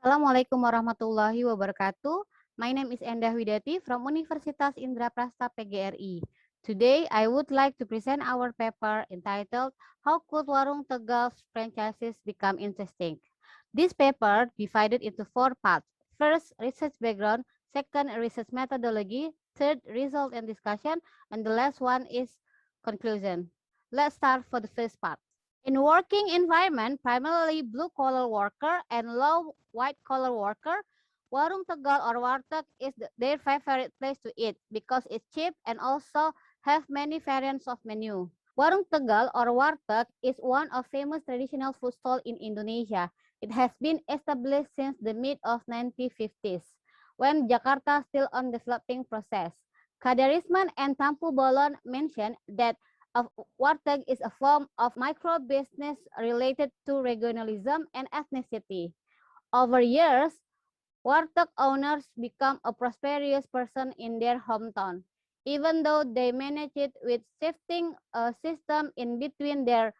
Assalamualaikum warahmatullahi wabarakatuh. My name is Endah Widati from Universitas Indraprasta PGRI. Today, I would like to present our paper entitled How Could Warung Tegal's Franchises Become Interesting? This paper divided into 4 parts. First, research background. Second, research methodology. Third, result and discussion. And the last one is conclusion. Let's start for the first part. In working environment, primarily blue-collar worker and low white-collar worker, Warung Tegal or Warteg is their favorite place to eat because it's cheap and also have many variants of menu. Warung Tegal or Warteg is one of famous traditional food stall in Indonesia. It has been established since the mid of 1950s, when Jakarta still on developing process. Kadarisman and Tampu Bolon mentioned that of Warteg is a form of micro-business related to regionalism and ethnicity. Over years, Warteg owners become a prosperous person in their hometown, even though they manage it with shifting a system in between their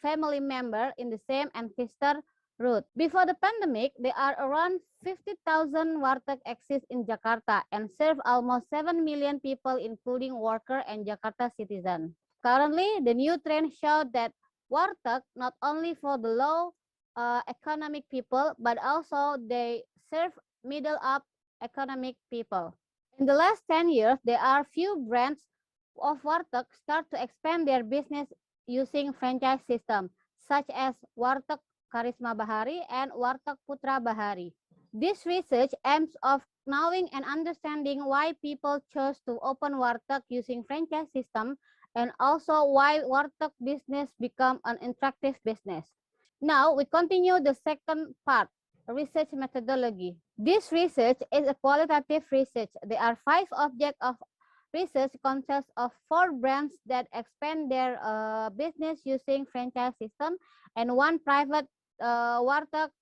family member in the same ancestor root. Before the pandemic, there are around 50,000 Warteg exist in Jakarta and serve almost 7 million people, including worker and Jakarta citizen. Currently, the new trend showed that Warteg not only for the low economic people, but also they serve middle up economic people. In the last 10 years, there are few brands of Warteg start to expand their business using franchise system, such as Warteg Karisma Bahari and Warteg Putra Bahari. This research aims of knowing and understanding why people chose to open Warteg using franchise system and also why Warteg business become an attractive business. Now we continue the second part, research methodology. This research is a qualitative research. There are 5 objects of research consists of 4 brands that expand their business using franchise system and 1 private Warteg.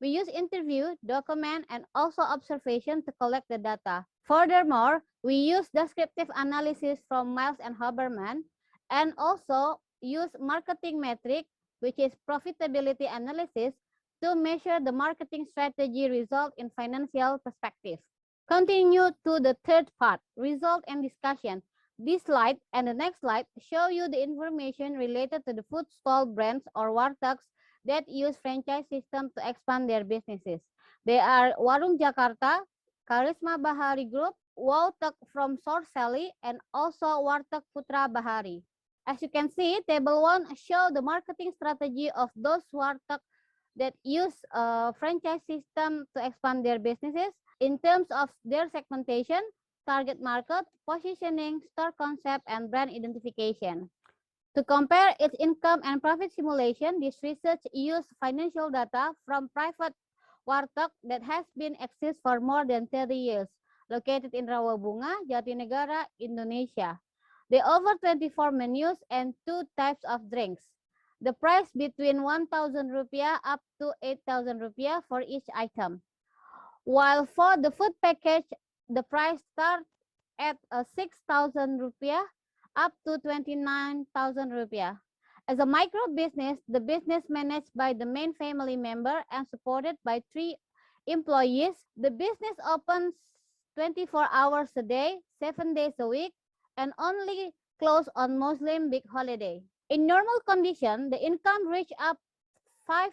We use interview, document, and also observation to collect the data. Furthermore, we use descriptive analysis from Miles and Haberman and also use marketing metric, which is profitability analysis, to measure the marketing strategy result in financial perspective. Continue to the third part, result and discussion. This slide and the next slide show you the information related to the food stall brands or wartegs that use franchise system to expand their businesses. They are Warung Jakarta, Karisma Bahari Group, Warteg from Sorseli, and also Warteg Putra Bahari. As you can see, table 1 show the marketing strategy of those warteg that use a franchise system to expand their businesses in terms of their segmentation, target market, positioning, store concept, and brand identification. To compare its income and profit simulation, this research used financial data from private warteg that has been exist for more than 30 years, located in Rawabunga, Jatinegara, Indonesia. They offer 24 menus and 2 types of drinks. The price between 1,000 rupiah up to 8,000 rupiah for each item. While for the food package, the price starts at 6,000 rupiah up to 29,000 rupiah. As a micro business, the business managed by the main family member and supported by 3 employees. The business opens 24 hours a day, 7 days a week, and only close on Muslim big holiday. In normal condition, the income reach up 5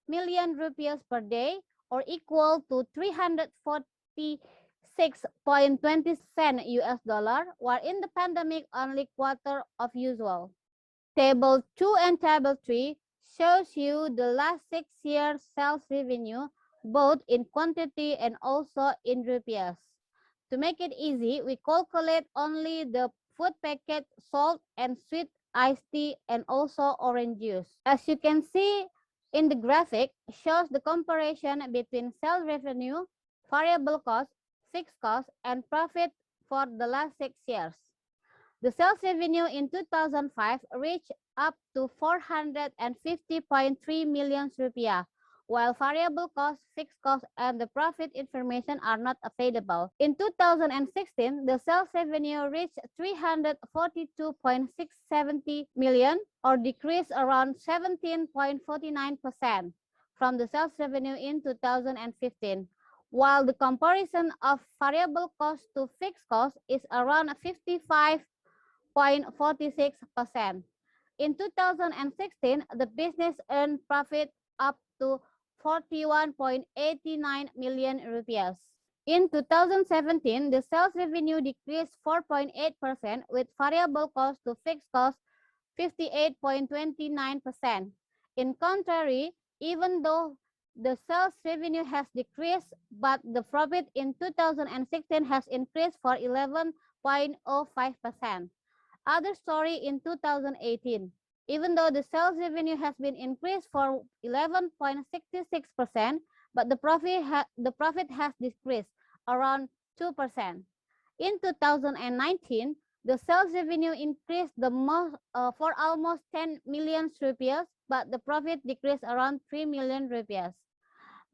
million rupiahs per day or equal to 346.20 cents US dollar, while in the pandemic only quarter of usual. Table 2 and table 3 shows you the last 6 years sales revenue both in quantity and also in rupiahs. To make it easy, we calculate only the food packet, salt and sweet iced tea and also orange juice. As you can see in the graphic, shows the comparison between sales revenue, variable cost, fixed cost, and profit for the last 6 years. The sales revenue in 2005 reached up to 450.3 million rupiah, while variable cost, fixed cost, and the profit information are not available. In 2016, the sales revenue reached 342.670 million or decreased around 17.49%. from the sales revenue in 2015, while the comparison of variable cost to fixed cost is around 55.46%. In 2016, the business earned profit up to 41.89 million rupiah. In 2017, the sales revenue decreased 4.8% with variable cost to fixed cost 58.29%. In contrary, even though the sales revenue has decreased, but the profit in 2016 has increased for 11.05%. Other story in 2018. Even though the sales revenue has been increased for 11.66%, but the profit has decreased around 2%. In 2019, the sales revenue increased the most for almost 10 million rupiah, but the profit decreased around 3 million rupiah.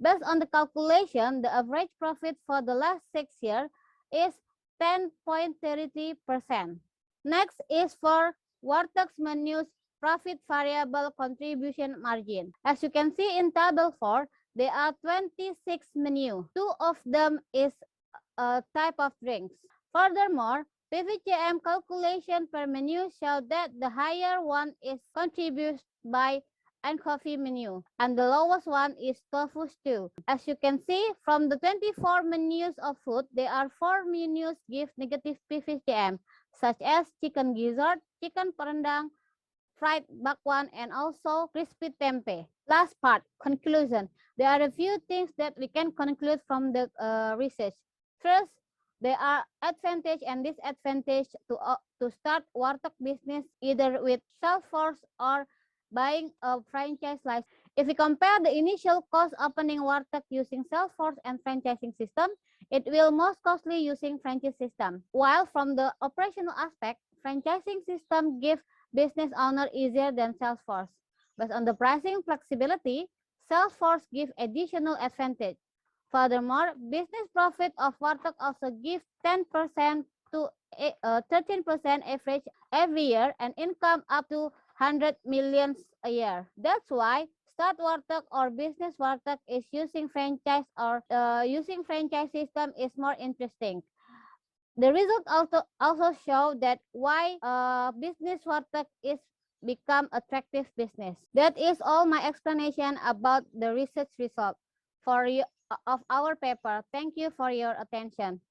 Based on the calculation, the average profit for the last 6 years is 10.33%. Next is for Warteg's menu's profit variable contribution margin. As you can see in table 4, there are 26 menus. 2 of them is a type of drinks. Furthermore, PVCM calculation per menu show that the higher one is contributed by and coffee menu, and the lowest one is tofu stew. As you can see from the 24 menus of food, there are 4 menus give negative PVCM, such as chicken gizzard, chicken rendang, fried bakwan, and also crispy tempe. Last part, conclusion. There are a few things that we can conclude from the research. First, there are advantage and disadvantage to start Warteg business either with self-force or buying a franchise license. If we compare the initial cost opening Warteg using self-force and franchising system, it will most costly using franchise system. While from the operational aspect, franchising system give business owner easier than Salesforce. Based on the pricing flexibility, Salesforce give additional advantage. Furthermore, business profit of Warteg also give 10% to 13% average every year and income up to 100 millions a year. That's why Start Warteg or Business Warteg is using franchise or using franchise system is more interesting. The result also show that why Business Warteg is become attractive business. That is all my explanation about the research result for you of our paper. Thank you for your attention.